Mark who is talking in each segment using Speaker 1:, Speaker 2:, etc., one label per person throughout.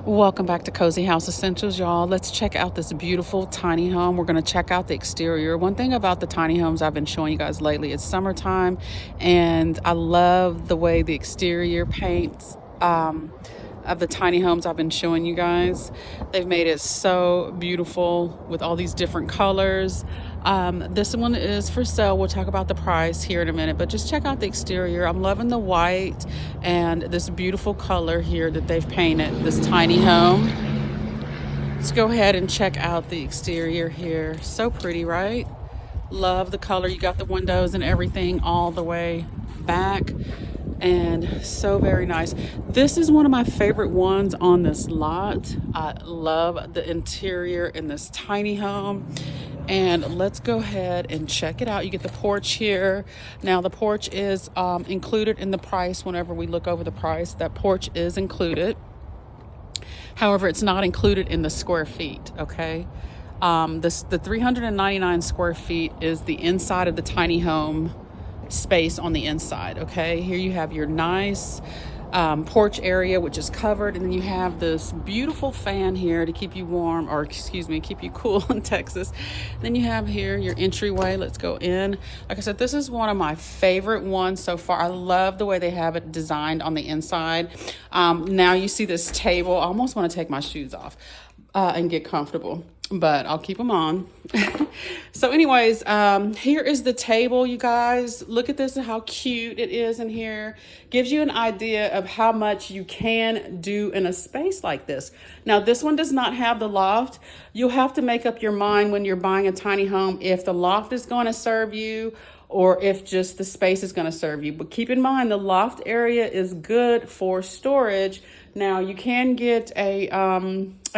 Speaker 1: Welcome back to Cozy House Essentials, y'all. Let's check out this beautiful tiny home. We're going to check out the exterior. One thing about the tiny homes I've been showing you guys lately, it's summertime, and I love the way the exterior paints of the tiny homes I've been showing you guys. They've made it so beautiful with all these different colors. This one is for sale. We'll talk about the price here in a minute, but just check out the exterior. I'm loving the white and this beautiful color here that they've painted this tiny home. Let's go ahead and check out the exterior here. So pretty, right? Love the color. You got the windows and everything all the way back, and so very nice. This is one of my favorite ones on this lot. I love the interior in this tiny home. And let's go ahead and check it out. You get the porch here. Now the porch is included in the price. Whenever we look over the price, that porch is included. However, it's not included in the square feet, okay? The 399 square feet is the inside of the tiny home space on the inside, okay? Here you have your nice porch area, which is covered, and then you have this beautiful fan here to keep you warm, or excuse me, keep you cool in Texas. Then you have here your entryway. Let's go in. Like I said, this is one of my favorite ones so far. I love the way they have it designed on the inside. Now you see this table. I almost want to take my shoes off and get comfortable, but I'll keep them on. So anyways, here is the table, you guys. Look at this and how cute it is in here. Gives you an idea of how much you can do in a space like this. Now, this one does not have the loft. You'll have to make up your mind when you're buying a tiny home if the loft is going to serve you or if just the space is going to serve you. But keep in mind, the loft area is good for storage. Now, you can get a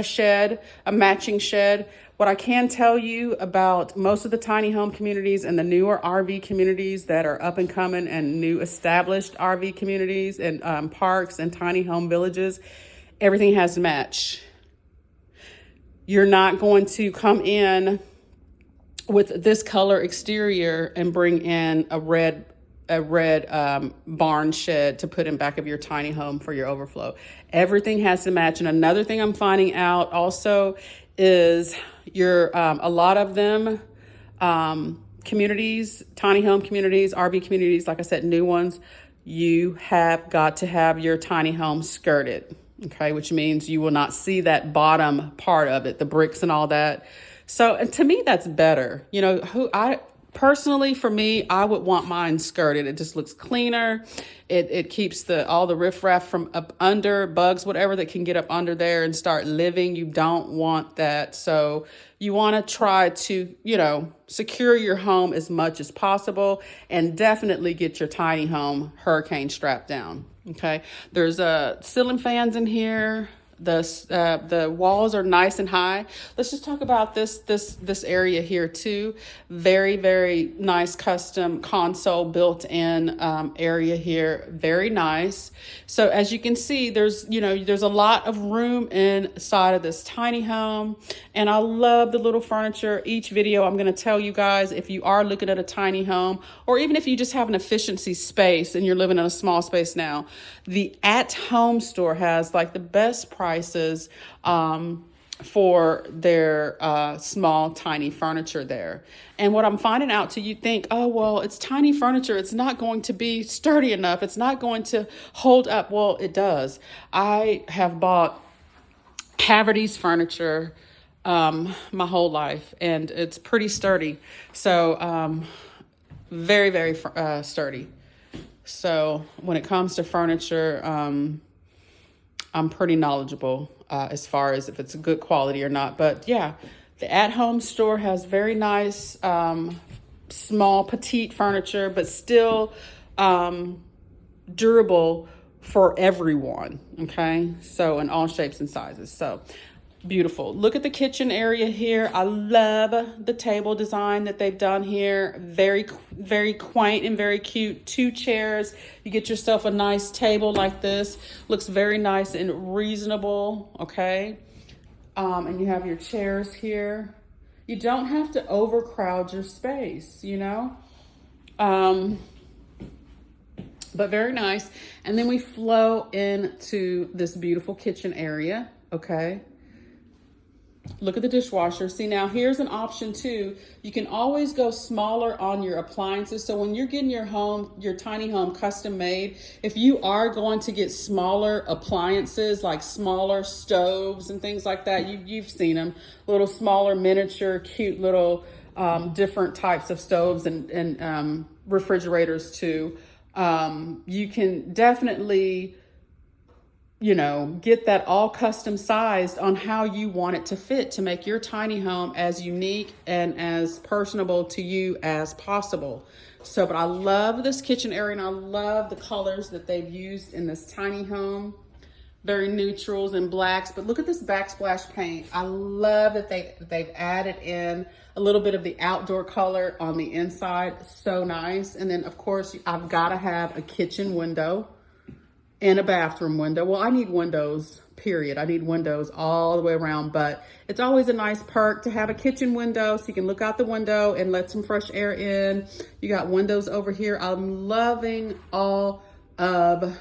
Speaker 1: shed, a matching shed. What I can tell you about most of the tiny home communities and the newer RV communities that are up and coming and new established RV communities and parks and tiny home villages, everything has to match. You're not going to come in with this color exterior and bring in a red barn shed to put in back of your tiny home for your overflow. Everything has to match. And another thing I'm finding out also is a lot of them, communities, tiny home communities, RV communities, like I said, new ones, you have got to have your tiny home skirted, okay? Which means you will not see that bottom part of it, the bricks and all that. So, and to me, that's better. You know, personally, for me, I would want mine skirted. It just looks cleaner. It keeps all the riffraff from up under, bugs, whatever that can get up under there and start living. You don't want that. So you want to try to, you know, secure your home as much as possible and definitely get your tiny home hurricane strapped down. Okay. There's ceiling fans in here. The walls are nice and high. Let's just talk about this area here too. Very, very nice custom console built in area here. Very nice. So as you can see, there's a lot of room inside of this tiny home, and I love the little furniture. Each video I'm going to tell you guys, if you are looking at a tiny home, or even if you just have an efficiency space and you're living in a small space now, the At Home store has like the best prices for their small, tiny furniture there. And what I'm finding out, you think, oh, well, it's tiny furniture. It's not going to be sturdy enough. It's not going to hold up. Well, it does. I have bought Haverty's furniture my whole life, and it's pretty sturdy. So very, very sturdy. So when it comes to furniture, I'm pretty knowledgeable as far as if it's a good quality or not. But yeah, the At Home store has very nice, small, petite furniture, but still durable for everyone. Okay, so in all shapes and sizes. So beautiful. Look at the kitchen area here. I love the table design that they've done here. Very, very quaint and very cute. 2 chairs. You get yourself a nice table like this. Looks very nice and reasonable. Okay. And you have your chairs here. You don't have to overcrowd your space, you know. but very nice. And then we flow into this beautiful kitchen area, okay? Look at the dishwasher. See, now here's an option too. You can always go smaller on your appliances. So when you're getting your home, your tiny home custom made, if you are going to get smaller appliances, like smaller stoves and things like that, you've seen them, little smaller miniature, cute little different types of stoves and refrigerators too. You can definitely, you know, get that all custom sized on how you want it to fit to make your tiny home as unique and as personable to you as possible. So, but I love this kitchen area and I love the colors that they've used in this tiny home. Very neutrals and blacks, but look at this backsplash paint. I love that they've added in a little bit of the outdoor color on the inside. So nice. And then of course I've got to have a kitchen window and a bathroom window. Well, I need windows, period. I need windows all the way around, but it's always a nice perk to have a kitchen window so you can look out the window and let some fresh air in. You got windows over here. I'm loving all of,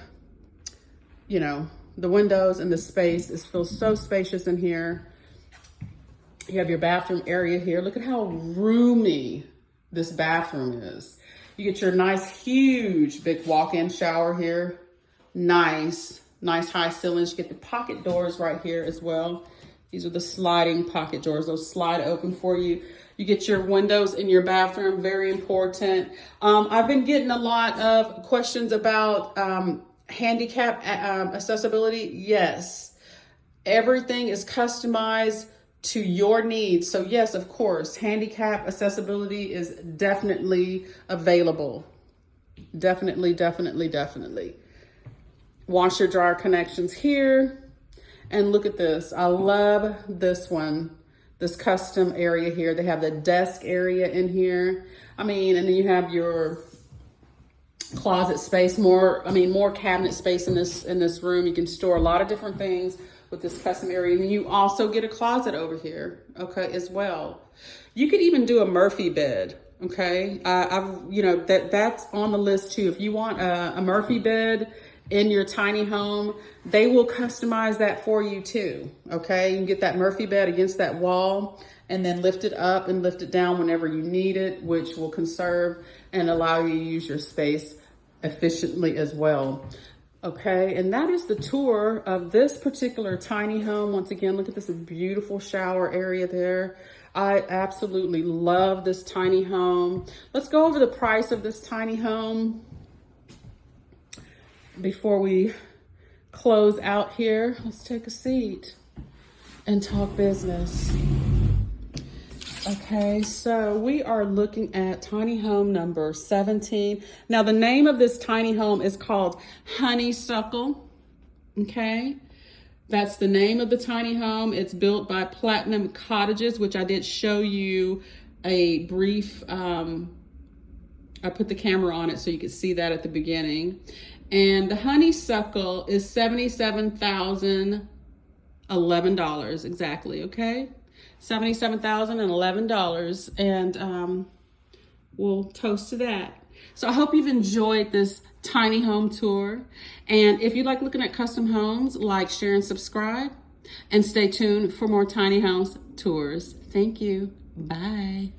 Speaker 1: you know, the windows and the space. It feels so spacious in here. You have your bathroom area here. Look at how roomy this bathroom is. You get your nice, huge, big walk-in shower here. Nice high ceilings. You get the pocket doors right here as well. These are the sliding pocket doors. Those slide open for you. You get your windows in your bathroom, very important. I've been getting a lot of questions about handicap accessibility. Yes, everything is customized to your needs. So yes, of course, handicap accessibility is definitely available. Definitely. Washer dryer connections here. And look at this. I love this one, this custom area here. They have the desk area in here. I mean, and then you have your closet space, more cabinet space in this room. You can store a lot of different things with this custom area. And you also get a closet over here, okay, as well. You could even do a Murphy bed, okay? That's on the list too. If you want a Murphy bed in your tiny home, they will customize that for you too, okay? You can get that Murphy bed against that wall and then lift it up and lift it down whenever you need it, which will conserve and allow you to use your space efficiently as well. Okay, and that is the tour of this particular tiny home. Once again, look at this beautiful shower area there. I absolutely love this tiny home. Let's go over the price of this tiny home before we close out here. Let's take a seat and talk business. Okay, so we are looking at tiny home number 17. Now the name of this tiny home is called Honeysuckle, okay? That's the name of the tiny home. It's built by Platinum Cottages, which I did show you a brief, I put the camera on it so you could see that at the beginning. And the Honeysuckle is $77,011 exactly, okay? $77,011, and we'll toast to that. So I hope you've enjoyed this tiny home tour. And if you like looking at custom homes, like, share, and subscribe. And stay tuned for more tiny house tours. Thank you. Bye.